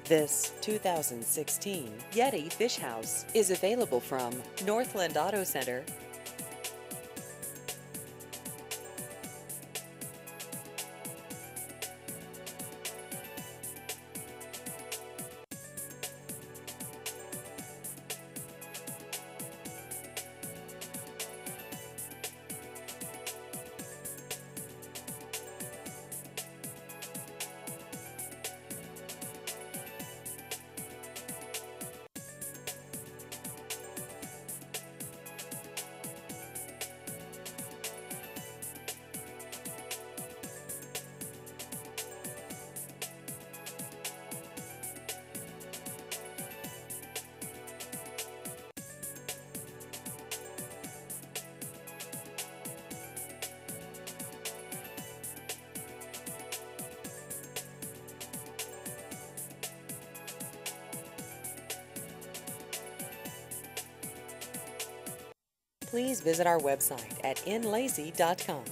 This 2016 Yeti Fish House is available from Northland Auto Center. Please visit our website at nlazy.com.